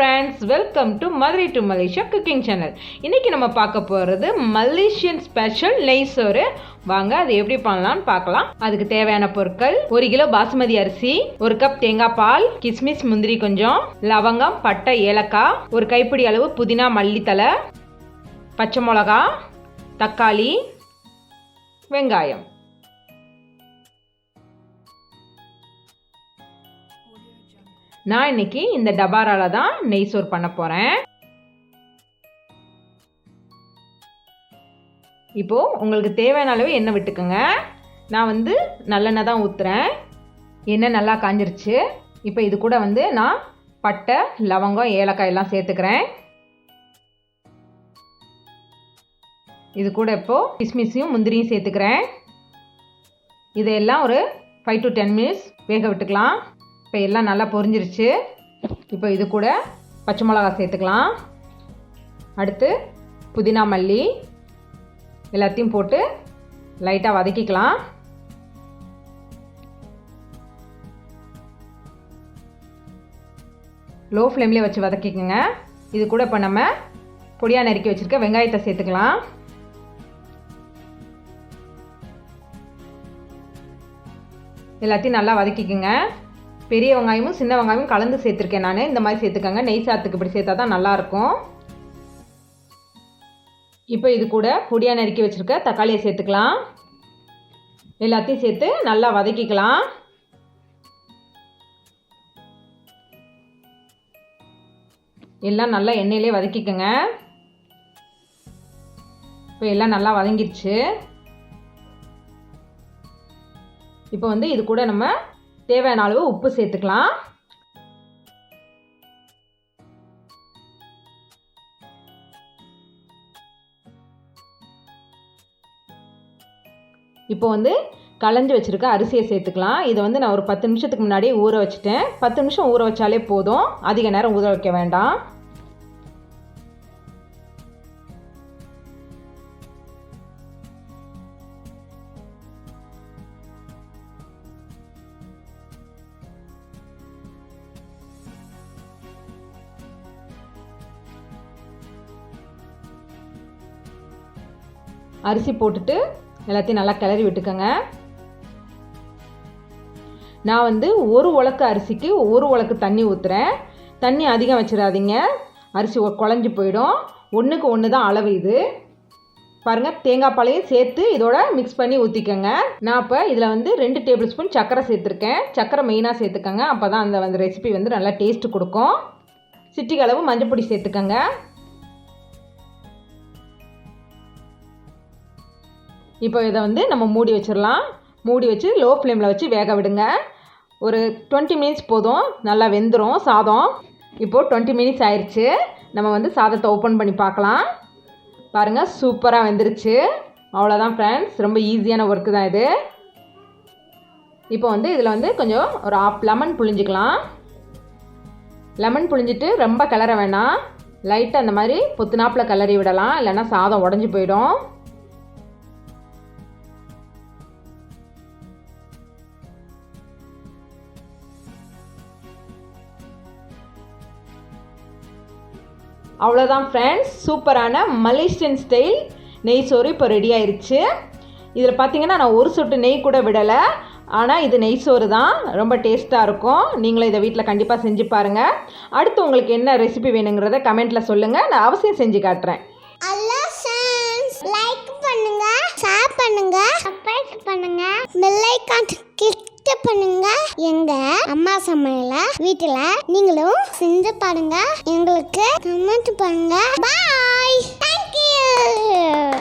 Friends, welcome to Madurai to Malaysia cooking channel. இன்றைக்கி நம்ம பார்க்க போகிறது மலேசியன் ஸ்பெஷல் நெய் சோறு. வாங்க அது எப்படி பண்ணலாம்னு பார்க்கலாம். அதுக்கு தேவையான பொருட்கள்: 1 கிலோ பாஸ்மதி அரிசி, 1 கப் தேங்காய் பால், கிஸ்மிஸ் முந்திரி கொஞ்சம், லவங்கம், பட்டை, ஏலக்காய், 1 கைப்பிடி அளவு புதினா மல்லித்தலை, பச்சை மிளகா, தக்காளி, வெங்காயம். நான் இன்னைக்கு இந்த டபாரால தான் நெய் சோறு பண்ண போகிறேன். இப்போது உங்களுக்கு தேவையான அளவு எண்ணெய் விட்டுக்குங்க. நான் நல்லெண்ணெய் தான் ஊற்றுறேன். எண்ணெய் நல்லா காஞ்சிருச்சு. இப்போ இது கூட நான் பட்டை, லவங்கம், ஏலக்காய் எல்லாம் சேர்த்துக்கிறேன். இது கூட இப்போது கிஸ்மிஸையும் முந்திரியும் சேர்த்துக்கிறேன். இதையெல்லாம் ஒரு 5 to 10 minutes வேக விட்டுக்கலாம். இப்போ எல்லாம் நல்லா பொரிஞ்சிருச்சு. இப்போ இது கூட பச்சை மிளகா சேர்த்துக்கலாம். அடுத்து புதினா மல்லி எல்லாத்தையும் போட்டு லைட்டாக வதக்கிக்கலாம். லோ ஃப்ளேம்லேயே வச்சு வதக்கிக்கோங்க. இது கூட இப்போ நம்ம பொடியாக நறுக்கி வச்சுருக்க வெங்காயத்தை சேர்த்துக்கலாம். எல்லாத்தையும் நல்லா வதக்கிக்கோங்க. பெரிய வெங்காயமும் சின்ன வெங்காயமும் கலந்து சேர்த்துருக்கேன் நான். இந்த மாதிரி சேர்த்துக்கோங்க. நெய் சாத்துக்கு இப்படி சேர்த்தா தான் நல்லாயிருக்கும். இப்போ இது கூட பொடியாக நறுக்கி வச்சுருக்க தக்காளியை சேர்த்துக்கலாம். எல்லாத்தையும் சேர்த்து நல்லா வதக்கிக்கலாம். எல்லாம் நல்லா எண்ணெயிலே வதக்கிக்கோங்க. இப்போ எல்லாம் நல்லா வதங்கிடுச்சு. இப்போ இது கூட நம்ம தேவையான அளவு உப்பு சேர்த்துக்கலாம். இப்போ களைஞ்சி வச்சுருக்க அரிசியை சேர்த்துக்கலாம். இதை நான் ஒரு 10 நிமிஷத்துக்கு முன்னாடியே ஊற வச்சுட்டேன். 10 நிமிஷம் ஊற வச்சாலே போதும், அதிக நேரம் ஊற வைக்க வேண்டாம். அரிசி போட்டுட்டு எல்லாத்தையும் நல்லா கிளறி விட்டுக்கோங்க. நான் ஒரு உலக்கு அரிசிக்கு 1 உலக்கு தண்ணி ஊற்றுறேன். தண்ணி அதிகம் வச்சிடாதீங்க, அரிசி குழஞ்சி போயிடும். 1க்கு 1 தான் அளவு. இது பாருங்கள், தேங்காய் பாலையும் சேர்த்து இதோட மிக்ஸ் பண்ணி ஊற்றிக்கோங்க. நான் இப்போ இதில் 2 டேபிள் ஸ்பூன் சர்க்கரை சேர்த்துருக்கேன். சர்க்கரை மெயினாக சேர்த்துக்கோங்க, அப்போ தான் அந்த ரெசிபி நல்லா டேஸ்ட்டு கொடுக்கும். சிட்டிக்கு அளவு மஞ்சள் பொடி சேர்த்துக்கோங்க. இப்போ இதை நம்ம மூடி வச்சிடலாம். மூடி வச்சு லோ ஃப்ளேமில் வச்சு வேக விடுங்க. ஒரு 20 மினிட்ஸ் போதும், நல்லா வெந்துடும் சாதம். இப்போது 20 மினிட்ஸ் ஆயிடுச்சு. நம்ம சாதத்தை ஓப்பன் பண்ணி பார்க்கலாம். பாருங்கள், சூப்பராக வெந்துருச்சு. அவ்வளோதான் ஃப்ரெண்ட்ஸ், ரொம்ப ஈஸியான ஒர்க்கு தான் இது. இப்போ இதில் கொஞ்சம் ஒரு 1/2 லெமன் புழிஞ்சிக்கலாம். லெமன் புழிஞ்சிட்டு ரொம்ப கிளற வேணாம், லைட்டாக அந்த மாதிரி பொத்துனாப்பில் கிளறி விடலாம், இல்லைன்னா சாதம் உடஞ்சி போயிடும். அவ்வளோதான் ஃப்ரெண்ட்ஸ், சூப்பரான மலேசியன் ஸ்டைல் நெய் சோறு இப்போ ரெடி ஆயிடுச்சு. இதில் பார்த்தீங்கன்னா நான் ஒரு சொட்டு நெய் கூட விடலை. ஆனால் இது நெய் சோறு தான், ரொம்ப டேஸ்ட்டாக இருக்கும். நீங்களும் இதை வீட்டில் கண்டிப்பாக செஞ்சு பாருங்கள். அடுத்து உங்களுக்கு என்ன ரெசிபி வேணுங்கிறத கமெண்ட்டில் சொல்லுங்கள், நான் அவசியம் செஞ்சு காட்டுறேன். லைக் பண்ணுங்க, ஷேர் பண்ணுங்க, சப்ஸ்கிரைப் பண்ணுங்க, பெல் ஐகான் கிளிக் பண்ணுங்க. எங்க அம்மா சமையல வீட்டுல நீங்களும் செஞ்சு பாருங்க. எங்களுக்கு கமெண்ட் பண்ணுங்க. பாய். Thank you.